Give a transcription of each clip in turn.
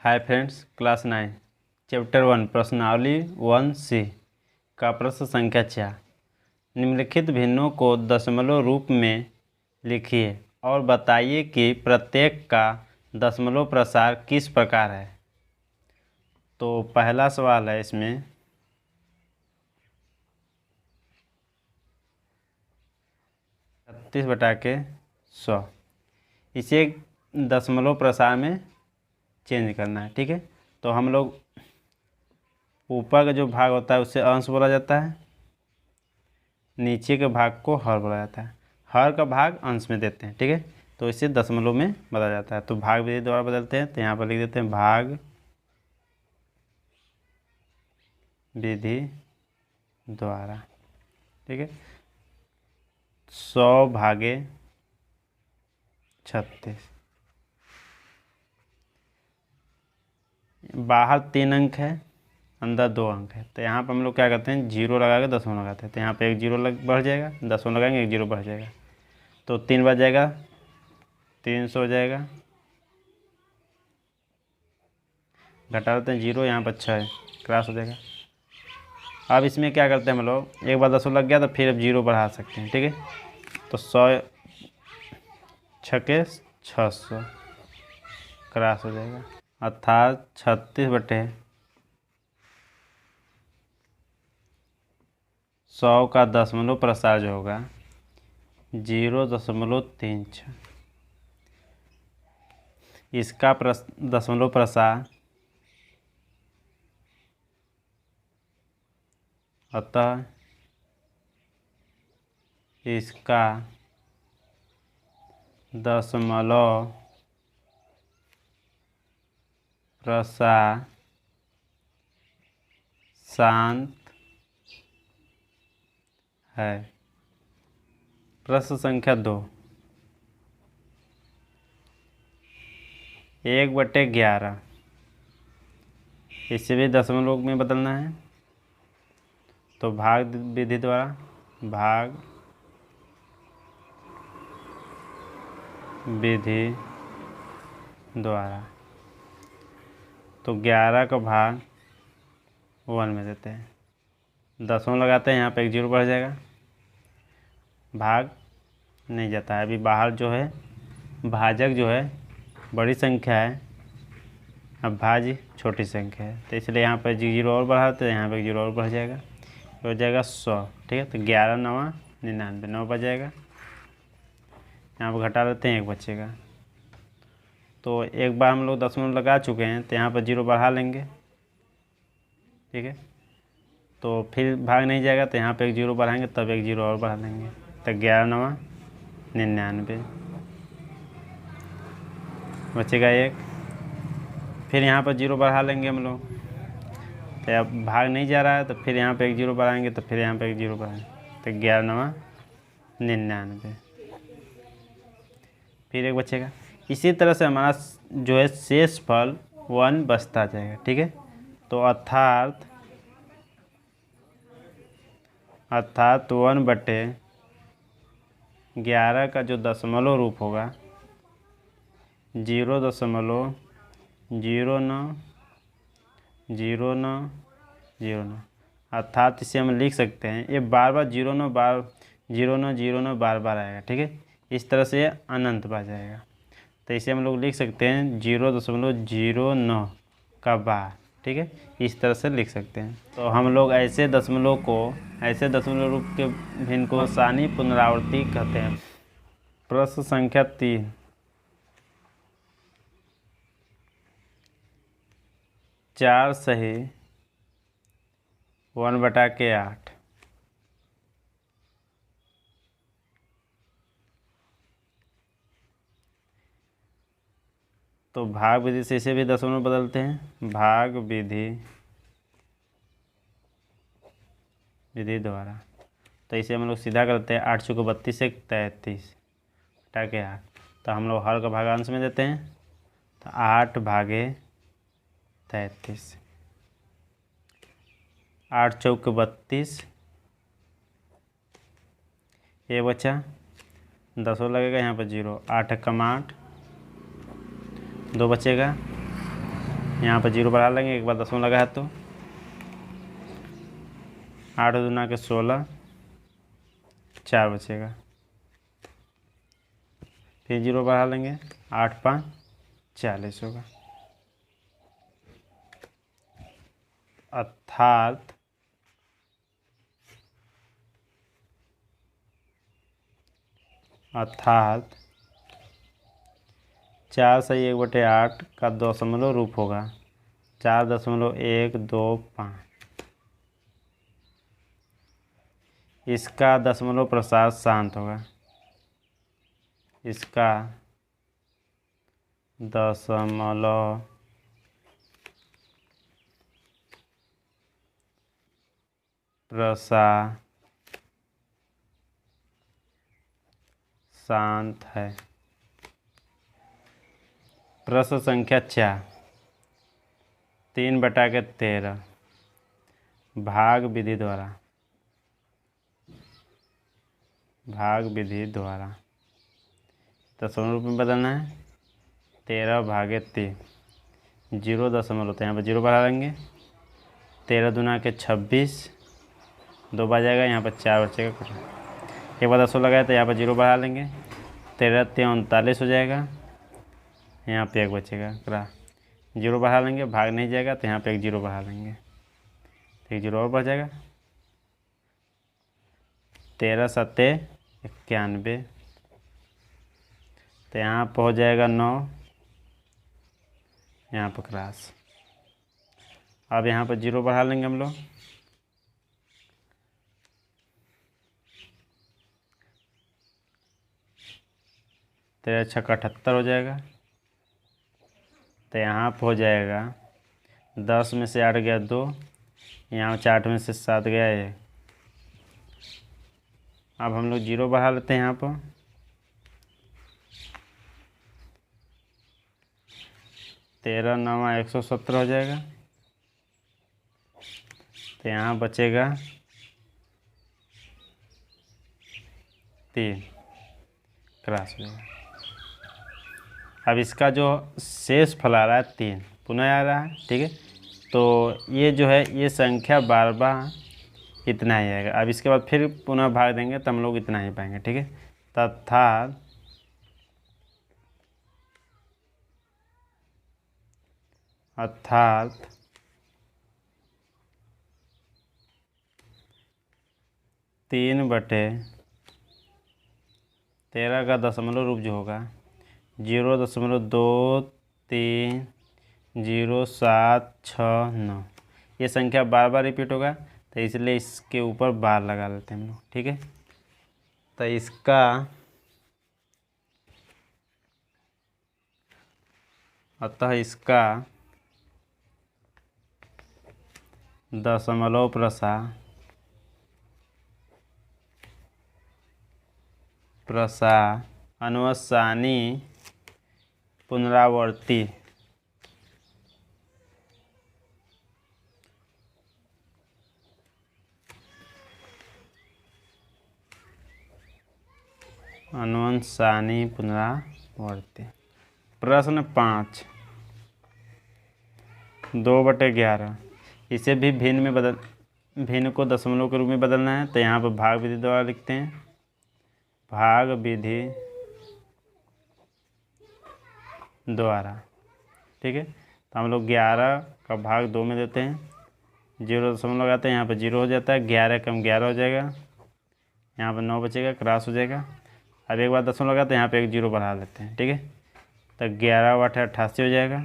Hi friends, class 9 chapter 1 प्रश्नावली 1C का प्रश्न संख्या 4। निम्नलिखित भिन्नों को दशमलव रूप में लिखिए और बताइए कि प्रत्येक का दशमलव प्रसार किस प्रकार है। तो पहला सवाल है इसमें 36/100, इसे दशमलव प्रसार में चेंज करना है। ठीक है, तो हम लोग ऊपर का जो भाग होता है उससे अंश बोला जाता है, नीचे के भाग को हर बोला जाता है। हर का भाग अंश में देते हैं। ठीक है, तो इसे दशमलव में बदला जाता है। तो भाग विधि द्वारा बदलते हैं, तो यहाँ पर लिख देते हैं भाग विधि द्वारा। ठीक है, 100/36। बाहर 3 अंक है, अंदर 2 अंक है, तो यहाँ पर हम लोग क्या करते हैं, जीरो लगा के दशमलव लगाते हैं। तो यहाँ पे एक जीरो बढ़ जाएगा, दशमलव लगाएंगे, एक जीरो बढ़ जाएगा, तो 3 बढ़ जाएगा, 300 हो जाएगा। घटा देते हैं जीरो, यहाँ पर 6 है, क्रॉस हो जाएगा। अब इसमें क्या करते हैं हम लोग, एक बार दशमलव लग गया तो फिर अब जीरो बढ़ा सकते हैं। ठीक है, तो 100 6 600 क्रॉस हो जाएगा, अर्थात 36/100 का दशमलव प्रसार जो होगा 0.36। इसका दशमलव प्रसार अतः इसका दशमलव प्रसार शांत है। प्रश्न संख्या 2, 1/11, इसे भी दशमलव में बदलना है। तो भाग विधि द्वारा, भाग विधि द्वारा, तो 11 का भाग 1 में देते हैं, दशमलव लगाते हैं, यहाँ पे एक जीरो बढ़ जाएगा, भाग नहीं जाता है। अभी बाहर जो है भाजक जो है बड़ी संख्या है, अब भाज्य छोटी संख्या है, तो इसलिए यहाँ पर जीरो और बढ़ाते हैं, यहाँ पे जीरो और बढ़ जाएगा, तो हो जाएगा 100। ठीक है, तो 11 9 99, 9 बच जाएगा, यहाँ पर घटा देते हैं, एक बचेगा। तो एक बार हम लोग दशमलव लगा चुके हैं, तो यहाँ पर जीरो बढ़ा लेंगे। ठीक है, तो फिर भाग नहीं जाएगा, तो यहाँ पे एक जीरो बढ़ाएंगे, तब एक जीरो और बढ़ा लेंगे, तो 11 9 99 बचेगा एक। फिर यहाँ पर जीरो बढ़ा लेंगे हम लोग, तो अब भाग नहीं जा रहा है, तो फिर यहाँ पे एक जीरो बढ़ाएंगे, तो फिर यहाँ पे एक जीरो बढ़ाएंगे, तो 11 9 99, फिर एक बचेगा। इसी तरह से हमारा जो है शेष फल 1 बचता जाएगा। ठीक है, तो अर्थात 1/11 का जो दशमलव रूप होगा 0.090909, अर्थात इसे हम लिख सकते हैं, ये बार बार 0 9 बार बार आएगा। ठीक है, इस तरह से ये अनंत बार जाएगा, तो इसे हम लोग लिख सकते हैं 0.09 का बार। ठीक है, इस तरह से लिख सकते हैं। तो हम लोग ऐसे दशमलव रूप के भिन्न को सानी पुनरावृत्ति कहते हैं। प्रश्न संख्या 3, 4 सही 1/8, तो भाग विधि से इसे भी दशमलव बदलते हैं, भाग विधि द्वारा। तो इसे हम लोग सीधा करते हैं, 8 चौके 32 से 33 हटा के 8, तो हम लोग हर का भाग अंश में देते हैं, तो 8/33, 8 चौके 32, ये बचा, दशमलव लगेगा, यहाँ पर जीरो, 8 कम 8, 2 बचेगा, यहाँ पर 0 बढ़ा लेंगे, एक बार 10 लगा तो 8 दूना के 16, 4 बचेगा। फिर 0 बढ़ा लेंगे, 8 5 40 होगा। अर्थात अर्थात 4 सही 1/8 का दशमलव रूप होगा 4.125। इसका दशमलव प्रसार शांत होगा। इसका दशमलव प्रसार शांत है। प्रश्न संख्या 4, 3/13 भाग विधि द्वारा दशमलव रूप में बदलना है। 13/3 0 दशमलव, तो यहाँ पर 0 बढ़ा लेंगे। 13 दूना के 26, 2 बचेगा, यहाँ पर 4 बचेगा। एक बार 10 लगाए तो यहाँ पर 0 बढ़ा लेंगे। 13 39 हो जाएगा, यहाँ पे 1 बचेगा। 0 बढ़ा लेंगे, भाग नहीं जाएगा तो यहाँ पे 1 0 बढ़ा लेंगे, तो 1 0 और बढ़ जाएगा। 13 7 91, तो यहाँ पर हो जाएगा 9, यहाँ पर क्रॉस। अब यहाँ पर 0 बढ़ा लेंगे हम लोग। 13 6 78 हो जाएगा, तो यहाँ पर हो जाएगा 10 में से 8 गया 2, यहाँ 8 में से 7 गया 1। अब हम लोग 0 बढ़ा लेते हैं यहाँ पर। 13 9 117 हो जाएगा, तो यहाँ बचेगा 3, क्रॉस हो जाएगा। अब इसका जो शेष फल आ रहा है 3 पुनः आ रहा है, ठीक है। तो ये जो है ये संख्या बार बार इतना ही आएगा। अब इसके बाद फिर पुनः भाग देंगे तो हम लोग इतना ही पाएंगे, ठीक है। अर्थात 3/13 का दशमलव रूप जो होगा 0.230769, ये संख्या बार बार रिपीट होगा, तो इसलिए इसके ऊपर बार लगा लेते हैं हम लोग, ठीक है। तो इसका दशमलव प्रसार अनुसानी पुनरावर्ती प्रश्न 5, 2/11 इसे भी भिन्न को दशमलव के रूप में बदलना है, तो यहाँ पर भाग विधि द्वारा लिखते हैं। भाग विधि द्वारा, ठीक है। तो हम लोग 11 का भाग 2 में देते हैं, 0 दशमलव लगाते हैं, यहाँ पर 0 हो जाता है। 11 कम 11 हो जाएगा, यहाँ पर 9 बचेगा, क्रॉस हो जाएगा। अब एक बार दशमलव लगाते हैं, यहाँ पे 1 0 बढ़ा लेते हैं, ठीक है। तो 11 8 88 हो जाएगा।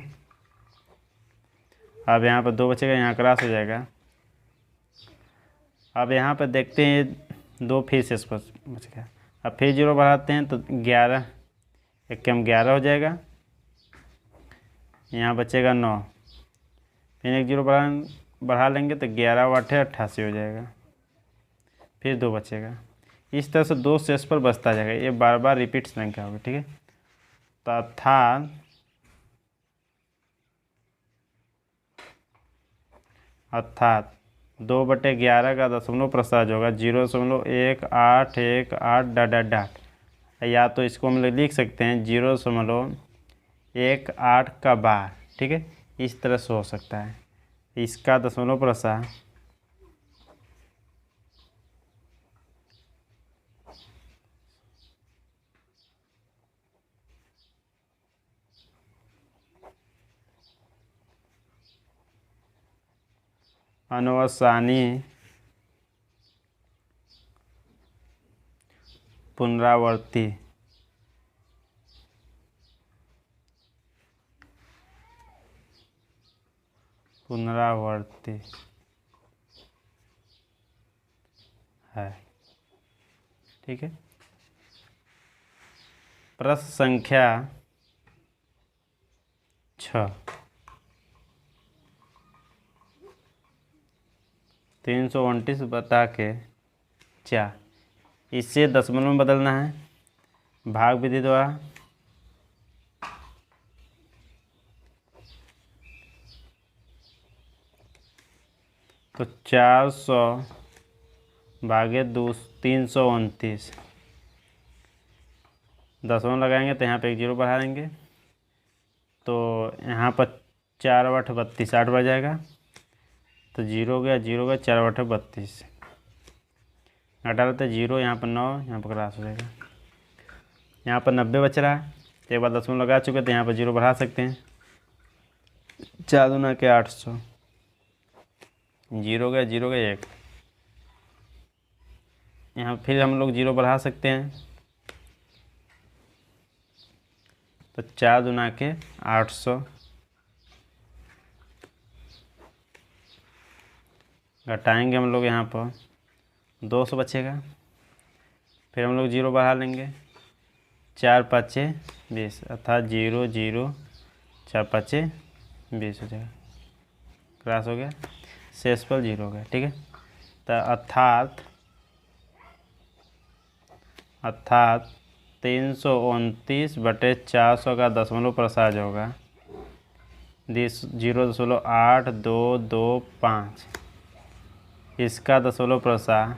अब यहाँ पर 2 बचेगा, यहाँ क्रॉस हो जाएगा। अब यहाँ पर देखते हैं 2 फिर से बच गया। अब फिर 0 बढ़ाते हैं तो 11 1 कम 11 हो जाएगा, यहाँ बचेगा 9, फिर 1 0 बढ़ा लेंगे तो 11 8 88 हो जाएगा, फिर 2 बचेगा। इस तरह से 2 शेष पर बचता जाएगा, ये बार बार रिपीट संख्या होगी, ठीक है। तो अर्थात 2/11 का दशमलव प्रसार होगा 0.1818 या तो इसको हम लोग लिख सकते हैं 0.18 का बार, ठीक है, इस तरह से हो सकता है। इसका दशमलव प्रसार अनुवसानी पुनरावर्ती है। ठीक है। प्रश्न संख्या 6, 329 बता के 4, इससे दशमलव में बदलना है भाग विधि द्वारा। तो 400 भागे 329, दशमलव लगाएंगे तो यहाँ पे एक जीरो बढ़ा देंगे, तो यहाँ पर 4/32 8 बढ़ जाएगा, तो जीरो गया 4/32 घटा लेते जीरो, यहाँ पर 9, यहाँ पर क्रॉस हो जाएगा। यहाँ पर 90 बच रहा है, तो एक बार दशमलव लगा चुके तो यहाँ पर जीरो बढ़ा सकते हैं। 4 दूना के 800, जीरो गया 1, यहाँ फिर हम लोग जीरो बढ़ा सकते हैं, तो 4 दूना के 800, घटाएंगे हम लोग यहाँ पर 200 बचेगा, फिर हम लोग जीरो बढ़ा लेंगे, 4 5 20, अर्थात 0 0 4 5 20 हो जाएगा, क्रॉस हो गया, शेषफल 0 हो गया। ठीक है। तो अर्थात 329/400 का दशमलव प्रसार जो होगा 0.8225, इसका दशमलव प्रसार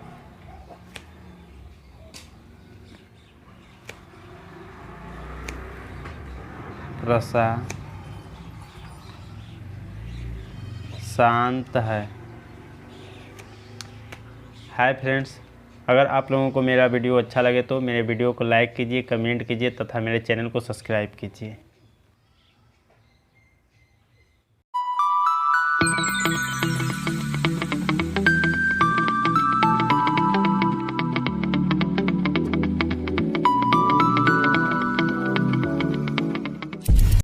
शांत है। हाय फ्रेंड्स, अगर आप लोगों को मेरा वीडियो अच्छा लगे तो मेरे वीडियो को लाइक कीजिए, कमेंट कीजिए तथा मेरे चैनल को सब्सक्राइब कीजिए।